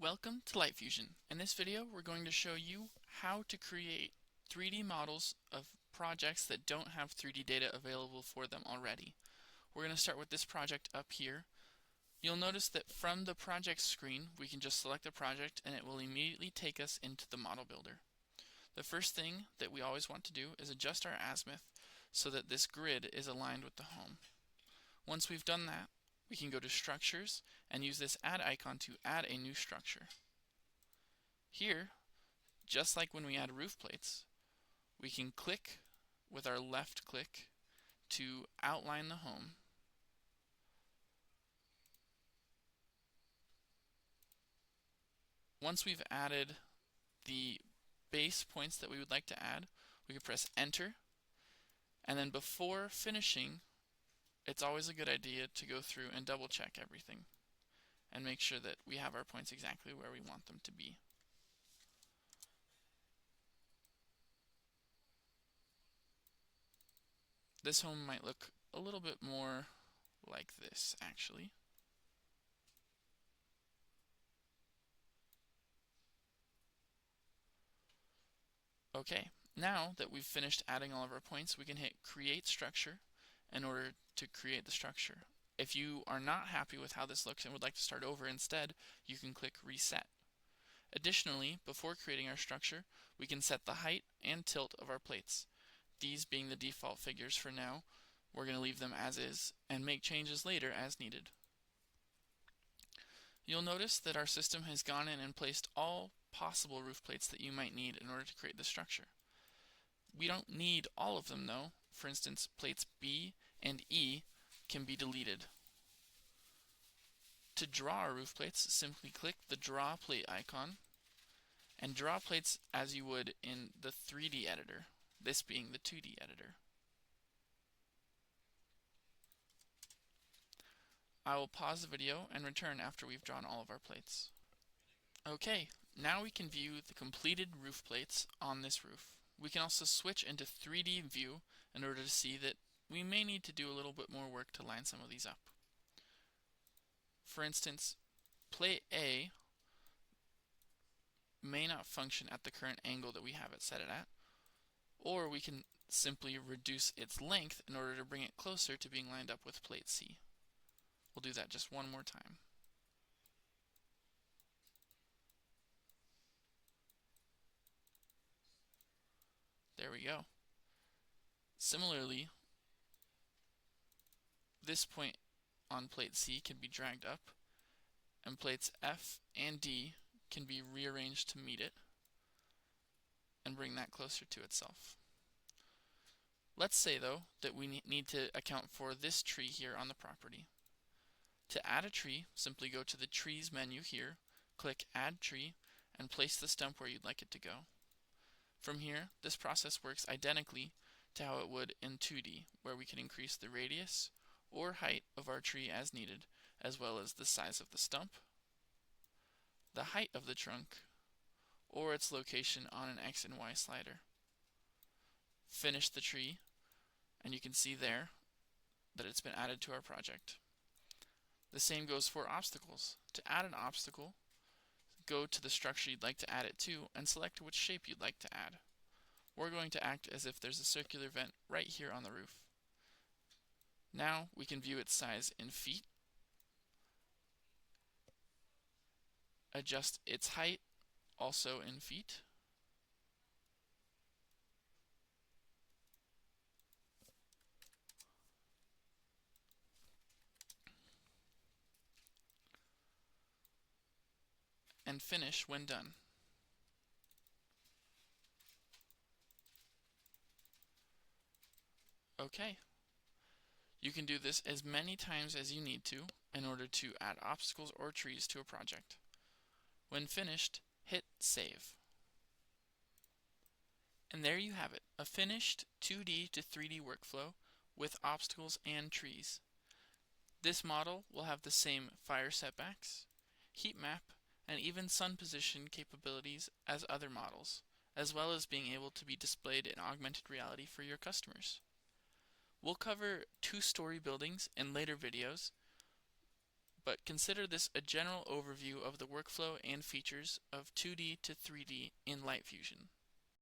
Welcome to Lightfusion. In this video, we're going to show you how to create 3D models of projects that don't have 3D data available for them already. We're going to start with this project up here. You'll notice that from the project screen, we can just select a project and it will immediately take us into the model builder. The first thing that we always want to do is adjust our azimuth so that this grid is aligned with the home. Once we've done that, we can go to Structures and use this Add icon to add a new structure. Here, just like when we add roof plates, we can click with our left click to outline the home. Once we've added the base points that we would like to add, we can press Enter, and then before finishing, it's always a good idea to go through and double check everything and make sure that we have our points exactly where we want them to be. This home might look a little bit more like this, actually. Okay, now that we've finished adding all of our points, we can hit Create Structure in order to create the structure. If you are not happy with how this looks and would like to start over instead, you can click Reset. Additionally, before creating our structure, we can set the height and tilt of our plates. These being the default figures for now, we're going to leave them as is and make changes later as needed. You'll notice that our system has gone in and placed all possible roof plates that you might need in order to create the structure. We don't need all of them though. For instance, plates B and E can be deleted. To draw our roof plates, simply click the Draw Plate icon and draw plates as you would in the 3D editor, this being the 2D editor. I will pause the video and return after we've drawn all of our plates. Okay, now we can view the completed roof plates on this roof. We can also switch into 3D view in order to see that we may need to do a little bit more work to line some of these up. For instance, plate A may not function at the current angle that we have it set it at, or we can simply reduce its length in order to bring it closer to being lined up with plate C. We'll do that just one more time. There we go. Similarly, this point on plate C can be dragged up, and plates F and D can be rearranged to meet it and bring that closer to itself. Let's say though that we need to account for this tree here on the property. To add a tree, simply go to the Trees menu here, click Add Tree, and place the stump where you'd like it to go. From here, this process works identically to how it would in 2D, where we can increase the radius or height of our tree as needed, as well as the size of the stump, the height of the trunk, or its location on an X and Y slider. Finish the tree, and you can see there that it's been added to our project. The same goes for obstacles. To add an obstacle, go to the structure you'd like to add it to and select which shape you'd like to add. We're going to act as if there's a circular vent right here on the roof. Now we can view its size in feet, adjust its height also in feet, and finish when done. Okay. You can do this as many times as you need to in order to add obstacles or trees to a project. When finished, hit Save. And there you have it, a finished 2D to 3D workflow with obstacles and trees. This model will have the same fire setbacks, heat map, and even sun position capabilities as other models, as well as being able to be displayed in augmented reality for your customers. We'll cover two-story buildings in later videos, but consider this a general overview of the workflow and features of 2D to 3D in Lightfusion.